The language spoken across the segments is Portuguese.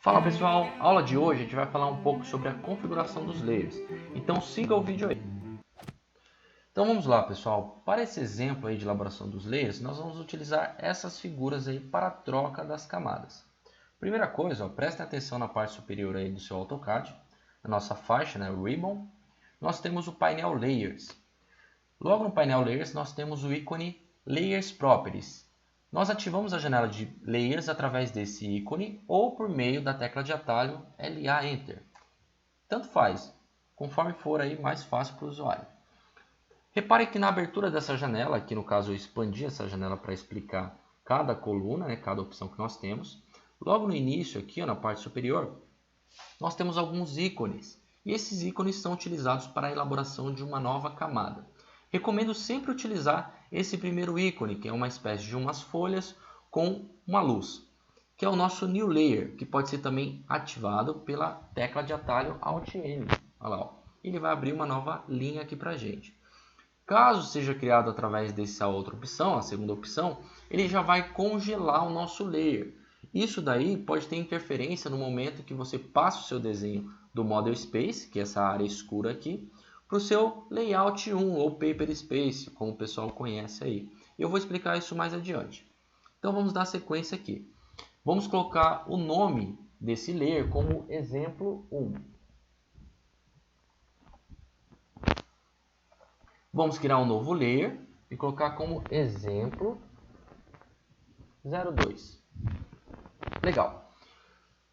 Fala pessoal, aula de hoje a gente vai falar um pouco sobre a configuração dos layers, então siga o vídeo aí. Então vamos lá pessoal, para esse exemplo aí de elaboração dos layers, nós vamos utilizar essas figuras aí para a troca das camadas. Primeira coisa, prestem atenção na parte superior aí do seu AutoCAD, na nossa faixa, né, o Ribbon, nós temos o painel Layers. Logo no painel Layers nós temos o ícone Layers Properties. Nós ativamos a janela de Layers através desse ícone ou por meio da tecla de atalho LA Enter. Tanto faz, conforme for aí mais fácil para o usuário. Repare que na abertura dessa janela, aqui no caso eu expandi essa janela para explicar cada coluna, né, cada opção que nós temos. Logo no início, aqui ó, na parte superior, nós temos alguns ícones. E esses ícones são utilizados para a elaboração de uma nova camada. Recomendo sempre utilizar esse primeiro ícone, que é uma espécie de umas folhas com uma luz, que é o nosso New Layer, que pode ser também ativado pela tecla de atalho Alt N. Olha lá, ó. Ele vai abrir uma nova linha aqui para a gente. Caso seja criado através dessa outra opção, a segunda opção, ele já vai congelar o nosso layer. Isso daí pode ter interferência no momento que você passa o seu desenho do Model Space, que é essa área escura aqui, para o seu Layout 1 ou Paper Space, como o pessoal conhece aí. Eu vou explicar isso mais adiante. Então vamos dar sequência aqui. Vamos colocar o nome desse layer como exemplo 1. Vamos criar um novo layer e colocar como exemplo 02. Legal.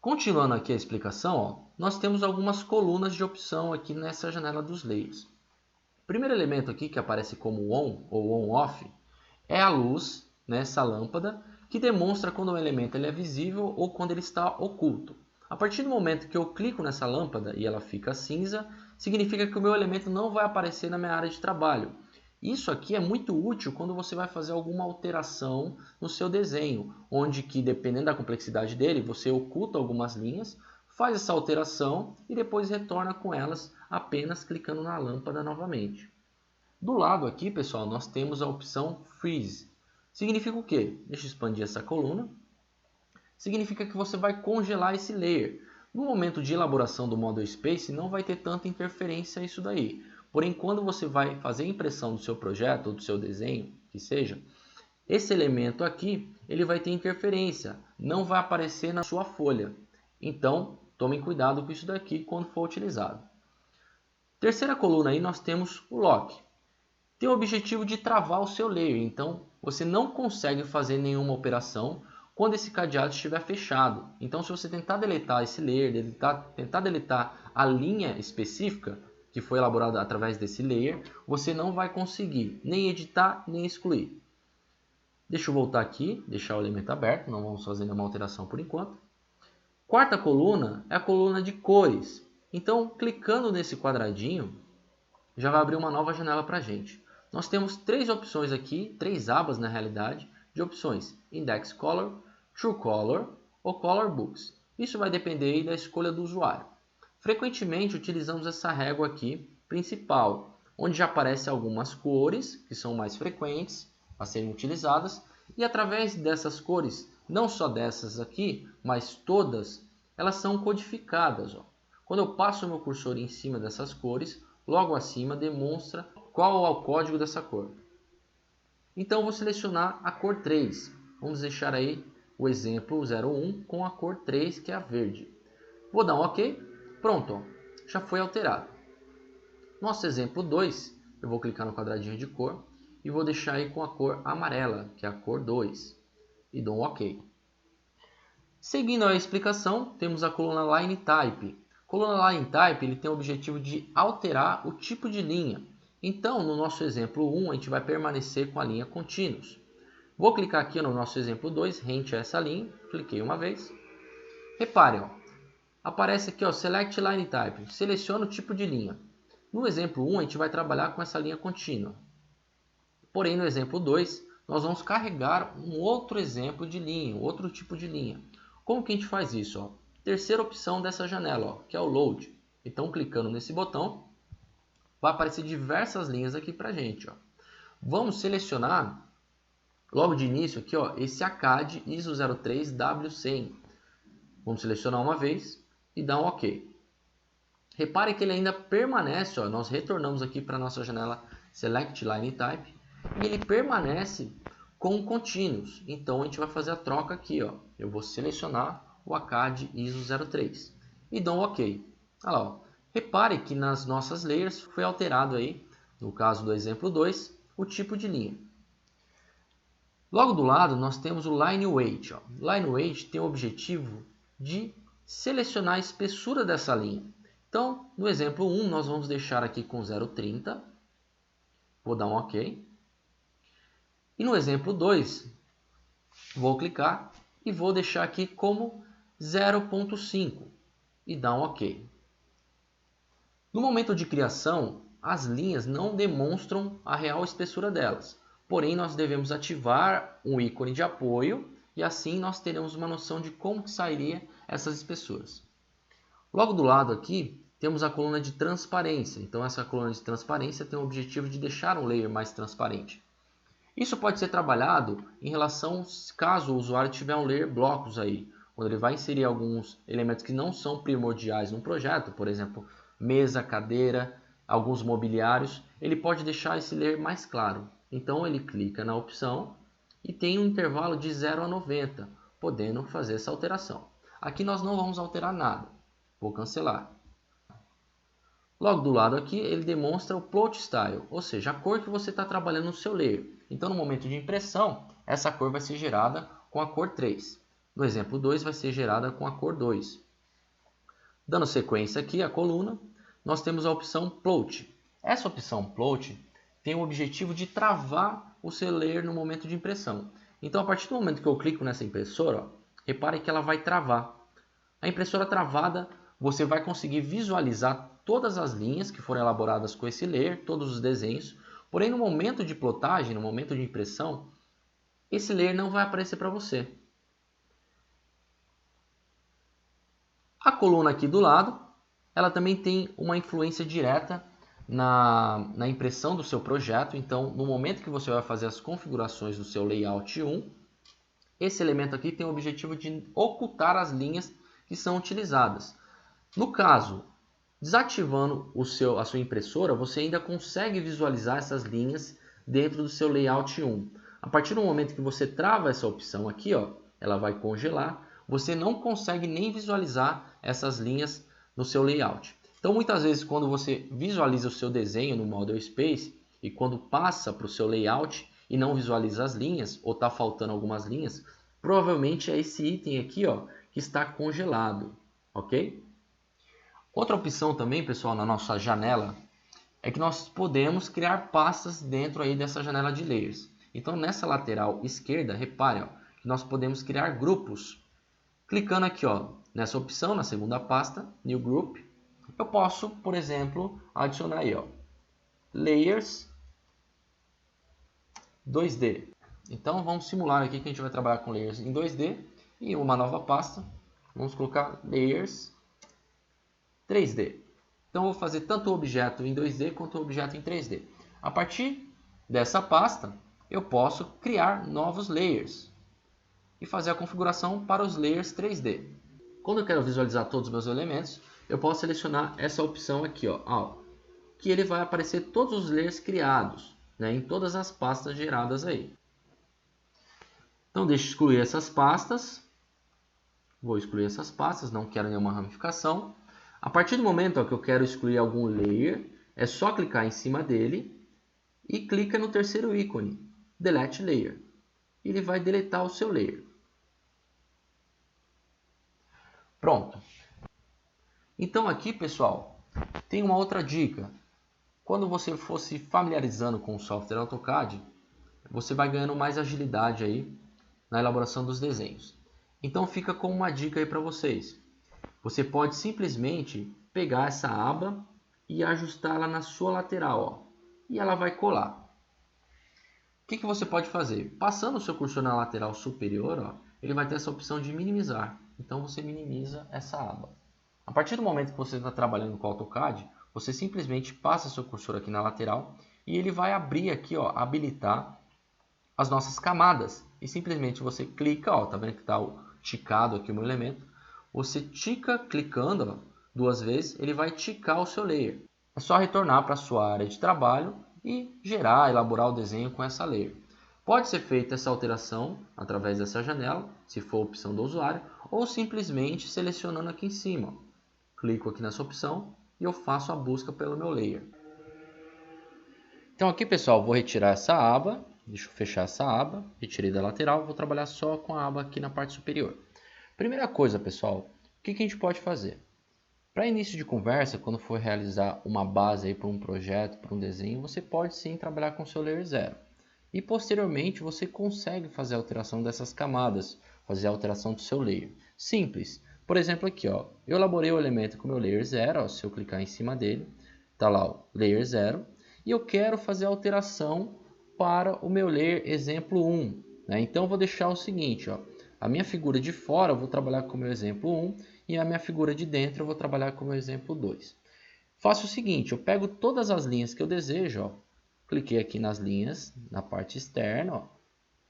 Continuando aqui a explicação, ó, nós temos algumas colunas de opção aqui nessa janela dos layers. O primeiro elemento aqui que aparece como on ou on-off é a luz, né, essa lâmpada, que demonstra quando um elemento ele é visível ou quando ele está oculto. A partir do momento que eu clico nessa lâmpada e ela fica cinza, significa que o meu elemento não vai aparecer na minha área de trabalho. Isso aqui é muito útil quando você vai fazer alguma alteração no seu desenho, onde que dependendo da complexidade dele, você oculta algumas linhas, faz essa alteração e depois retorna com elas apenas clicando na lâmpada novamente. Do lado aqui, pessoal, nós temos a opção Freeze. Significa o quê? Deixa eu expandir essa coluna. Significa que você vai congelar esse layer. No momento de elaboração do Model Space, não vai ter tanta interferência isso daí. Porém, quando você vai fazer a impressão do seu projeto ou do seu desenho, que seja, esse elemento aqui ele vai ter interferência, não vai aparecer na sua folha. Então, tomem cuidado com isso daqui quando for utilizado. Terceira coluna aí nós temos o Lock. Tem o objetivo de travar o seu layer, então você não consegue fazer nenhuma operação quando esse cadeado estiver fechado. Então, se você tentar deletar esse layer, tentar deletar a linha específica que foi elaborada através desse layer, você não vai conseguir nem editar nem excluir. Deixa eu voltar aqui, deixar o elemento aberto, não vamos fazer nenhuma alteração por enquanto. Quarta coluna é a coluna de cores. Então, clicando nesse quadradinho, já vai abrir uma nova janela para a gente. Nós temos três opções aqui, três abas na realidade, de opções Index Color, True Color ou Color Books. Isso vai depender aí da escolha do usuário. Frequentemente utilizamos essa régua aqui, principal, onde já aparecem algumas cores, que são mais frequentes a serem utilizadas, e através dessas cores, não só dessas aqui, mas todas, elas são codificadas. Ó. Quando eu passo o meu cursor em cima dessas cores, logo acima demonstra qual é o código dessa cor. Então eu vou selecionar a cor 3. Vamos deixar aí o exemplo 01 com a cor 3, que é a verde. Vou dar um OK. Pronto, ó, já foi alterado. Nosso exemplo 2, eu vou clicar no quadradinho de cor e vou deixar aí com a cor amarela, que é a cor 2. E dou um OK. Seguindo a explicação, temos a coluna Line Type. A coluna Line Type ele tem o objetivo de alterar o tipo de linha. Então, no nosso exemplo 1, a gente vai permanecer com a linha Continuous. Vou clicar aqui no nosso exemplo 2, rente a essa linha, cliquei uma vez. Reparem, ó, aparece aqui, ó, Select Line Type, seleciona o tipo de linha. No exemplo 1, a gente vai trabalhar com essa linha contínua. Porém, no exemplo 2, nós vamos carregar um outro exemplo de linha, outro tipo de linha. Como que a gente faz isso? Ó? Terceira opção dessa janela, ó, que é o Load. Então, clicando nesse botão, vai aparecer diversas linhas aqui para a gente. Ó. Vamos selecionar, logo de início, aqui, ó, esse ACAD ISO 03W100. Vamos selecionar uma vez e dar um OK. Repare que ele ainda permanece, ó, nós retornamos aqui para a nossa janela Select Line Type e ele permanece com Continuous. Então a gente vai fazer a troca aqui, ó. Eu vou selecionar o ACAD ISO 03 e dou um OK. Olha lá, ó. Repare que nas nossas layers foi alterado aí, no caso do exemplo 2, o tipo de linha. Logo do lado nós temos o Line Weight. Ó. Line Weight tem o objetivo de selecionar a espessura dessa linha. Então, no exemplo 1, nós vamos deixar aqui com 0,30. Vou dar um OK. E no exemplo 2, vou clicar e vou deixar aqui como 0,5 e dar um OK. No momento de criação, as linhas não demonstram a real espessura delas. Porém, nós devemos ativar um ícone de apoio e assim nós teremos uma noção de como que sairia essas espessuras. Logo do lado aqui, temos a coluna de transparência. Então, essa coluna de transparência tem o objetivo de deixar um layer mais transparente. Isso pode ser trabalhado em relação, caso o usuário tiver um layer blocos aí, onde ele vai inserir alguns elementos que não são primordiais no projeto, por exemplo, mesa, cadeira, alguns mobiliários, ele pode deixar esse layer mais claro. Então, ele clica na opção e tem um intervalo de 0 a 90, podendo fazer essa alteração. Aqui nós não vamos alterar nada. Vou cancelar. Logo do lado aqui, ele demonstra o Plot Style, ou seja, a cor que você está trabalhando no seu layer. Então, no momento de impressão, essa cor vai ser gerada com a cor 3. No exemplo 2, vai ser gerada com a cor 2. Dando sequência aqui à coluna, nós temos a opção Plot. Essa opção Plot tem o objetivo de travar o seu layer no momento de impressão. Então, a partir do momento que eu clico nessa impressora, ó, repare que ela vai travar. A impressora travada, você vai conseguir visualizar todas as linhas que foram elaboradas com esse layer, todos os desenhos. Porém, no momento de plotagem, no momento de impressão, esse layer não vai aparecer para você. A coluna aqui do lado, ela também tem uma influência direta na impressão do seu projeto. Então, no momento que você vai fazer as configurações do seu layout 1, esse elemento aqui tem o objetivo de ocultar as linhas que são utilizadas. No caso, desativando a sua impressora, você ainda consegue visualizar essas linhas dentro do seu layout 1. A partir do momento que você trava essa opção aqui, ó, ela vai congelar, você não consegue nem visualizar essas linhas no seu layout. Então, muitas vezes, quando você visualiza o seu desenho no Model Space e quando passa para o seu layout e não visualiza as linhas, ou está faltando algumas linhas, provavelmente é esse item aqui, ó, que está congelado, ok? Outra opção também, pessoal, na nossa janela, é que nós podemos criar pastas dentro aí dessa janela de layers. Então, nessa lateral esquerda, repare, ó, que nós podemos criar grupos. Clicando aqui, ó, nessa opção, na segunda pasta, New Group, eu posso, por exemplo, adicionar aí, ó, Layers 2D. Então, vamos simular aqui que a gente vai trabalhar com Layers em 2D e uma nova pasta. Vamos colocar Layers 3D. Então, eu vou fazer tanto o objeto em 2D quanto o objeto em 3D. A partir dessa pasta, eu posso criar novos layers e fazer a configuração para os layers 3D. Quando eu quero visualizar todos os meus elementos, eu posso selecionar essa opção aqui, ó, que ele vai aparecer todos os layers criados, né, em todas as pastas geradas aí. Então, deixa eu excluir essas pastas. Vou excluir essas pastas, não quero nenhuma ramificação. A partir do momento, ó, que eu quero excluir algum layer, é só clicar em cima dele e clica no terceiro ícone, Delete Layer. Ele vai deletar o seu layer. Pronto. Então aqui, pessoal, tem uma outra dica. Quando você for se familiarizando com o software AutoCAD, você vai ganhando mais agilidade aí na elaboração dos desenhos. Então fica com uma dica aí para vocês. Você pode simplesmente pegar essa aba e ajustá-la na sua lateral, ó, e ela vai colar. O que você pode fazer? Passando o seu cursor na lateral superior, ó, ele vai ter essa opção de minimizar. Então você minimiza essa aba. A partir do momento que você está trabalhando com o AutoCAD, você simplesmente passa seu cursor aqui na lateral e ele vai abrir aqui, ó, habilitar as nossas camadas. E simplesmente você clica, ó, tá vendo que está ticado aqui o meu elemento? você tica clicando ó, 2 vezes, ele vai ticar o seu layer. É só retornar para a sua área de trabalho e gerar, elaborar o desenho com essa layer. Pode ser feita essa alteração através dessa janela, se for a opção do usuário, ou simplesmente selecionando aqui em cima. Clico aqui nessa opção e eu faço a busca pelo meu layer. Então aqui, pessoal, vou retirar essa aba. Deixa eu fechar essa aba. Retirei da lateral, vou trabalhar só com a aba aqui na parte superior. Primeira coisa, pessoal, o que a gente pode fazer? Para início de conversa, quando for realizar uma base para um projeto, para um desenho, você pode sim trabalhar com o seu layer 0. E posteriormente você consegue fazer a alteração dessas camadas, fazer a alteração do seu layer. Simples. Por exemplo aqui, ó, eu elaborei o elemento com o meu layer 0, ó, se eu clicar em cima dele, está lá o layer 0, e eu quero fazer a alteração para o meu layer exemplo 1. Né? Então eu vou deixar o seguinte, ó, a minha figura de fora eu vou trabalhar com o meu exemplo 1 e a minha figura de dentro eu vou trabalhar com o meu exemplo 2. Faço o seguinte, eu pego todas as linhas que eu desejo, ó, cliquei aqui nas linhas, na parte externa, ó,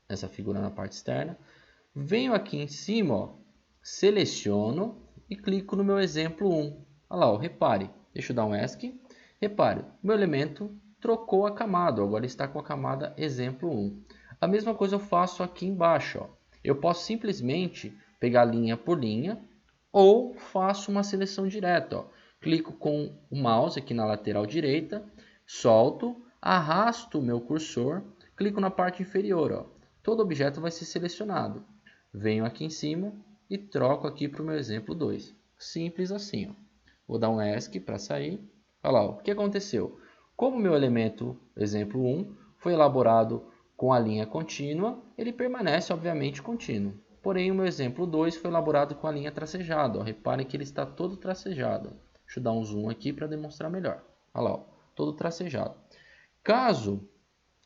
essa figura na parte externa. Venho aqui em cima, ó, seleciono e clico no meu exemplo 1. Olha lá, ó, repare, deixa eu dar um ESC. Repare, meu elemento trocou a camada, agora está com a camada exemplo 1. A mesma coisa eu faço aqui embaixo. Ó. Eu posso simplesmente pegar linha por linha ou faço uma seleção direta. Ó. Clico com o mouse aqui na lateral direita, solto, arrasto o meu cursor, clico na parte inferior, ó. Todo objeto vai ser selecionado. Venho aqui em cima e troco aqui para o meu exemplo 2. Simples assim. Ó. Vou dar um ESC para sair. Olha lá, ó. O que aconteceu? Como o meu elemento exemplo 1 foi elaborado com a linha contínua, ele permanece obviamente contínuo. Porém, o meu exemplo 2 foi elaborado com a linha tracejada. Ó. Reparem que ele está todo tracejado. Deixa eu dar um zoom aqui para demonstrar melhor. Olha lá, ó. Todo tracejado. Caso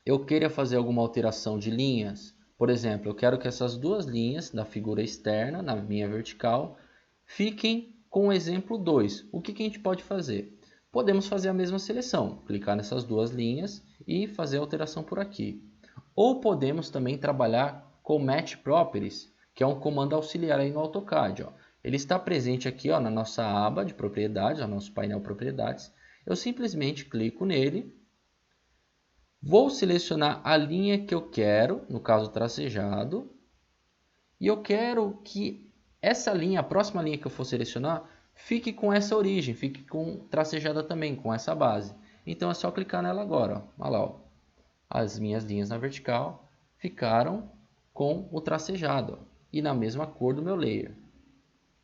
eu queira fazer alguma alteração de linhas, por exemplo, eu quero que essas duas linhas da figura externa, na minha vertical, fiquem com o exemplo 2. O que a gente pode fazer? Podemos fazer a mesma seleção, clicar nessas duas linhas e fazer a alteração por aqui. Ou podemos também trabalhar com Match Properties, que é um comando auxiliar aí no AutoCAD. Ó. Ele está presente aqui ó, na nossa aba de propriedades, no nosso painel propriedades. Eu simplesmente clico nele. Vou selecionar a linha que eu quero, no caso tracejado, e eu quero que essa linha, a próxima linha que eu for selecionar, fique com essa origem, fique com tracejada também, com essa base. Então é só clicar nela agora. Ó. Olha lá, ó. As minhas linhas na vertical ficaram com o tracejado ó, e na mesma cor do meu layer.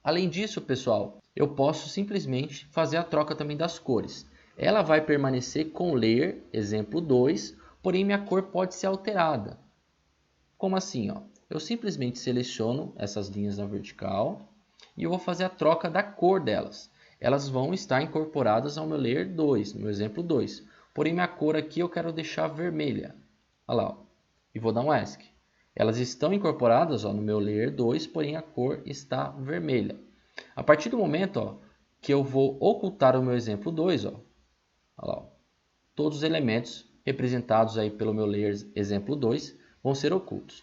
Além disso, pessoal, eu posso simplesmente fazer a troca também das cores. Ela vai permanecer com o layer, exemplo 2, porém minha cor pode ser alterada. Como assim? Ó? Eu simplesmente seleciono essas linhas na vertical e eu vou fazer a troca da cor delas. Elas vão estar incorporadas ao meu layer 2, no meu exemplo 2. Porém minha cor aqui eu quero deixar vermelha. Olha lá, ó. E vou dar um ESC. Elas estão incorporadas ó, no meu layer 2, porém a cor está vermelha. A partir do momento ó, que eu vou ocultar o meu exemplo 2, ó, olha lá, ó, todos os elementos representados aí pelo meu layer exemplo 2 vão ser ocultos.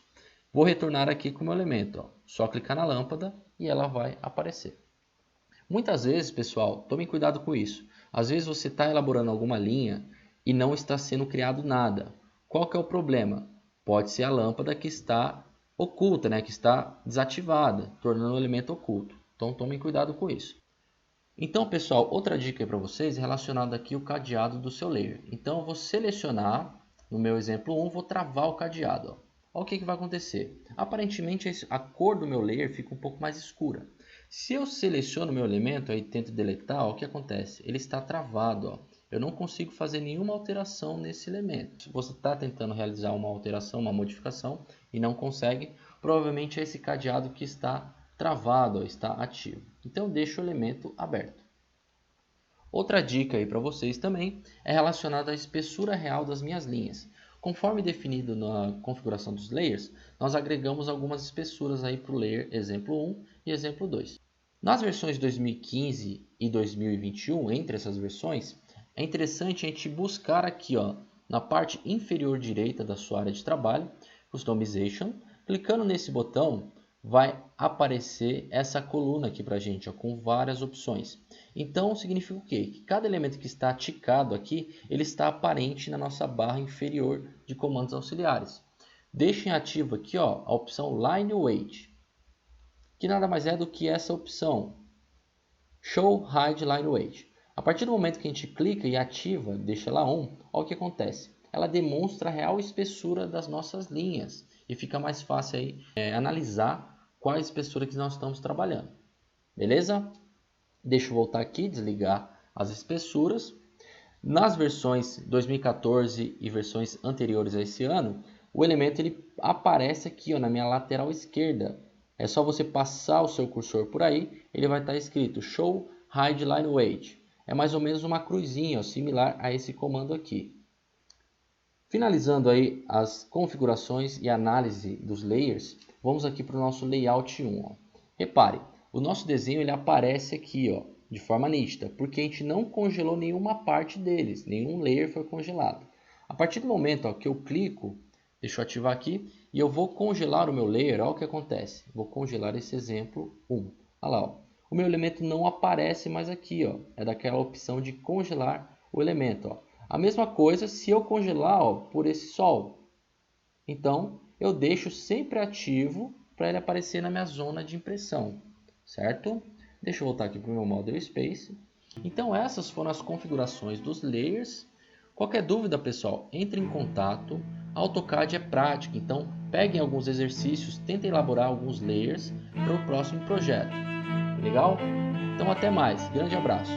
Vou retornar aqui com o meu elemento, ó, só clicar na lâmpada e ela vai aparecer. Muitas vezes, pessoal, tomem cuidado com isso. Às vezes você está elaborando alguma linha e não está sendo criado nada. Qual que é o problema? Pode ser a lâmpada que está oculta, né? Que está desativada, tornando o elemento oculto. Então tomem cuidado com isso. Então, pessoal, outra dica para vocês é relacionada aqui ao cadeado do seu layer. Então, eu vou selecionar, no meu exemplo 1, vou travar o cadeado. Ó. Olha o que vai acontecer. Aparentemente, a cor do meu layer fica um pouco mais escura. Se eu seleciono o meu elemento e tento deletar, ó, o que acontece? Ele está travado. Ó. Eu não consigo fazer nenhuma alteração nesse elemento. Se você está tentando realizar uma alteração, uma modificação e não consegue, provavelmente é esse cadeado que está travado, ó, está ativo. Então deixo o elemento aberto. Outra dica aí para vocês também é relacionada à espessura real das minhas linhas. Conforme definido na configuração dos layers, nós agregamos algumas espessuras aí para o layer exemplo 1 e exemplo 2. Nas versões 2015 e 2021, entre essas versões, é interessante a gente buscar aqui ó, na parte inferior direita da sua área de trabalho, Customization, clicando nesse botão, vai aparecer essa coluna aqui para a gente, ó, com várias opções. Então, significa o quê? Que cada elemento que está ticado aqui, ele está aparente na nossa barra inferior de comandos auxiliares. Deixem ativo aqui, ó, a opção Line Weight, que nada mais é do que essa opção, Show Hide Line Weight. A partir do momento que a gente clica e ativa, deixa ela on, olha o que acontece. Ela demonstra a real espessura das nossas linhas e fica mais fácil aí, analisar qual a espessura que nós estamos trabalhando. Beleza? Deixa eu voltar aqui, desligar as espessuras. Nas versões 2014 e versões anteriores a esse ano, o elemento ele aparece aqui, ó, na minha lateral esquerda. É só você passar o seu cursor por aí, ele vai estar escrito Show Hide Line Weight. É mais ou menos uma cruzinha, ó, similar a esse comando aqui. Finalizando aí as configurações e análise dos layers, vamos aqui para o nosso Layout 1. Ó. Repare, o nosso desenho ele aparece aqui, ó, de forma nítida, porque a gente não congelou nenhuma parte deles, nenhum layer foi congelado. A partir do momento, ó, que eu clico, deixa eu ativar aqui, e eu vou congelar o meu layer, olha o que acontece. Vou congelar esse exemplo 1. Olha lá, ó. O meu elemento não aparece mais aqui, ó. É daquela opção de congelar o elemento. Ó. A mesma coisa se eu congelar, ó, por esse sol. Então, eu deixo sempre ativo para ele aparecer na minha zona de impressão, certo? Deixa eu voltar aqui para o meu Model Space. Então, essas foram as configurações dos layers. Qualquer dúvida, pessoal, entre em contato. AutoCAD é prático, então peguem alguns exercícios, tentem elaborar alguns layers para o próximo projeto. Legal? Então, até mais. Grande abraço.